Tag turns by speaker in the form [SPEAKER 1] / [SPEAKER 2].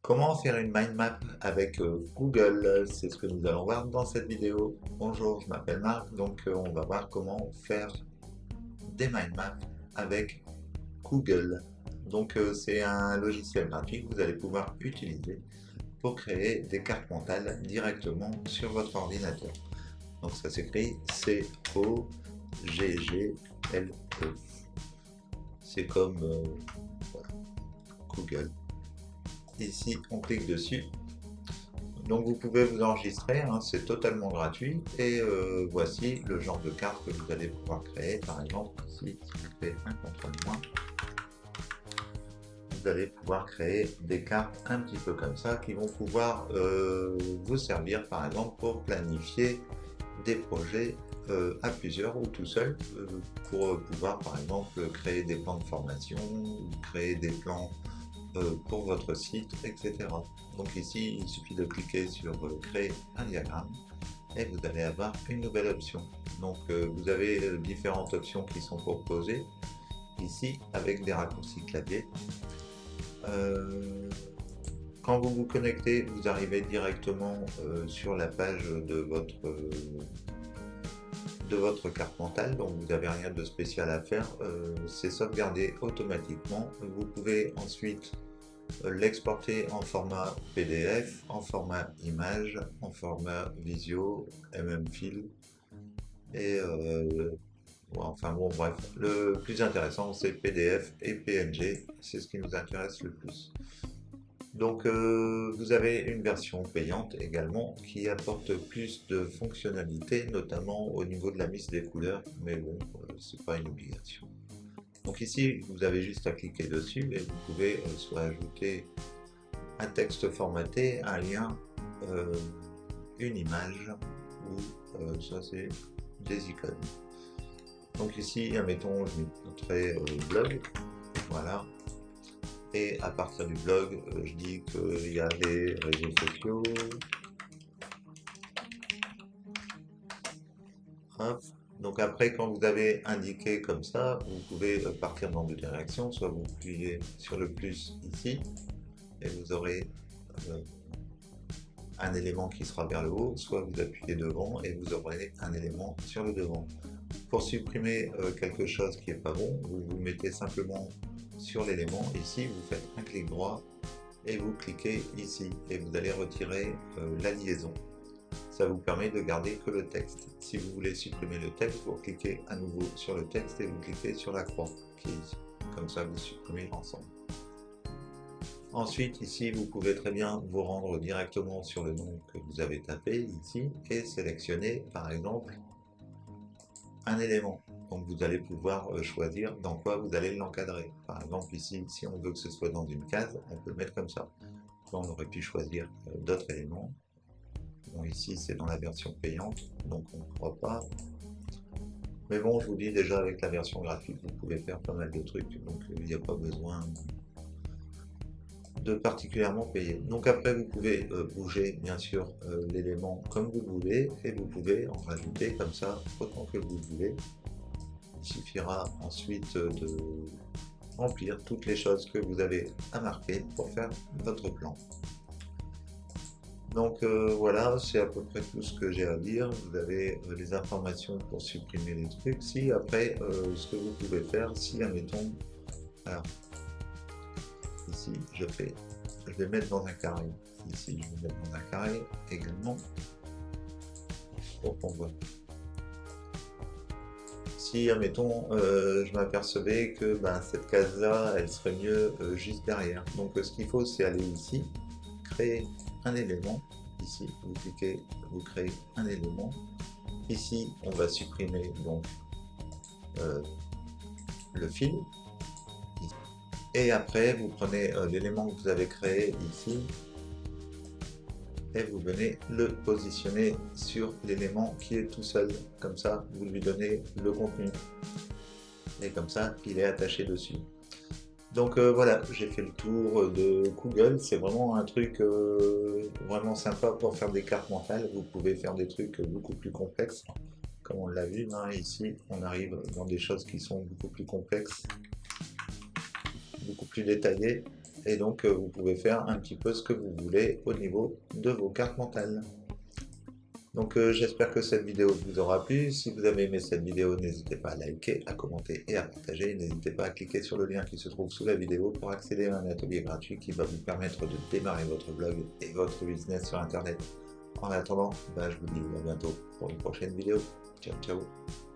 [SPEAKER 1] Comment faire une mind map avec Google? C'est ce que nous allons voir dans cette vidéo. Bonjour, je m'appelle Marc, donc on va voir comment faire des mind maps avec Google. Donc c'est un logiciel gratuit que vous allez pouvoir utiliser pour créer des cartes mentales directement sur votre ordinateur. Donc ça s'écrit C-O-G-G-L-E. C'est comme voilà, Google. Ici, on clique dessus. Donc vous pouvez vous enregistrer, hein, c'est totalement gratuit. Et voici le genre de carte que vous allez pouvoir créer. Par exemple, ici, si vous faites un contrôle-moi, vous allez pouvoir créer des cartes un petit peu comme ça qui vont pouvoir vous servir, par exemple, pour planifier des projets à plusieurs ou tout seul, pour pouvoir, par exemple, créer des plans de formation ou créer des plans pour votre site, etc. Donc ici, il suffit de cliquer sur créer un diagramme et vous allez avoir une nouvelle option. Donc vous avez différentes options qui sont proposées ici avec des raccourcis clavier. Quand vous vous connectez, vous arrivez directement sur la page de votre carte mentale, donc vous n'avez rien de spécial à faire, c'est sauvegardé automatiquement. Vous pouvez ensuite l'exporter en format PDF, en format image, en format visio, MMFile et enfin bon bref, le plus intéressant c'est PDF et PNG, c'est ce qui nous intéresse le plus. Donc vous avez une version payante également qui apporte plus de fonctionnalités, notamment au niveau de la mise des couleurs, mais bon, c'est pas une obligation. Donc ici, vous avez juste à cliquer dessus et vous pouvez soit ajouter un texte formaté, un lien, une image ou ça c'est des icônes. Donc ici, admettons, je mettrai blog, voilà. Et à partir du blog, je dis qu'il y a des réseaux sociaux. Hop. Donc après, quand vous avez indiqué comme ça, vous pouvez partir dans deux directions. Soit vous cliquez sur le plus ici, et vous aurez un élément qui sera vers le haut, soit vous appuyez devant et vous aurez un élément sur le devant. Pour supprimer quelque chose qui n'est pas bon, vous vous mettez simplement sur l'élément, ici vous faites un clic droit et vous cliquez ici et vous allez retirer la liaison. Ça vous permet de garder que le texte. Si vous voulez supprimer le texte, vous cliquez à nouveau sur le texte et vous cliquez sur la croix qui est ici. Comme ça vous supprimez l'ensemble. Ensuite, ici, vous pouvez très bien vous rendre directement sur le nom que vous avez tapé ici et sélectionner, par exemple, un élément. Donc, vous allez pouvoir choisir dans quoi vous allez l'encadrer. Par exemple, ici, si on veut que ce soit dans une case, on peut le mettre comme ça. On aurait pu choisir d'autres éléments. Bon, ici, c'est dans la version payante, donc on ne pourra pas. Mais bon, je vous dis déjà, avec la version gratuite, vous pouvez faire pas mal de trucs, donc il n'y a pas besoin de particulièrement payer. Donc après vous pouvez bouger bien sûr l'élément comme vous voulez et vous pouvez en rajouter comme ça autant que vous voulez. Il suffira ensuite de remplir toutes les choses que vous avez à marquer pour faire votre plan. Donc voilà, c'est à peu près tout ce que j'ai à dire. Vous avez les informations pour supprimer les trucs. Si après, ce que vous pouvez faire, si admettons, alors ici je vais mettre dans un carré. Ici je vais mettre dans un carré également pour qu'on voit. Si admettons je m'apercevais que cette case là elle serait mieux juste derrière. Donc ce qu'il faut c'est aller ici, créer un élément. Ici vous cliquez, vous créez un élément. Ici on va supprimer donc le fil. Et après, vous prenez l'élément que vous avez créé ici et vous venez le positionner sur l'élément qui est tout seul. Comme ça, vous lui donnez le contenu. Et comme ça, il est attaché dessus. Donc voilà, j'ai fait le tour de Google. C'est vraiment un truc vraiment sympa pour faire des cartes mentales. Vous pouvez faire des trucs beaucoup plus complexes. Comme on l'a vu, hein, ici, on arrive dans des choses qui sont beaucoup plus complexes, beaucoup plus détaillées. et donc vous pouvez faire un petit peu ce que vous voulez au niveau de vos cartes mentales. Donc j'espère que cette vidéo vous aura plu. Si vous avez aimé cette vidéo, n'hésitez pas à liker, à commenter et à partager. N'hésitez pas à cliquer sur le lien qui se trouve sous la vidéo pour accéder à un atelier gratuit qui va vous permettre de démarrer votre blog et votre business sur Internet. En attendant, je vous dis à bientôt pour une prochaine vidéo. Ciao, ciao.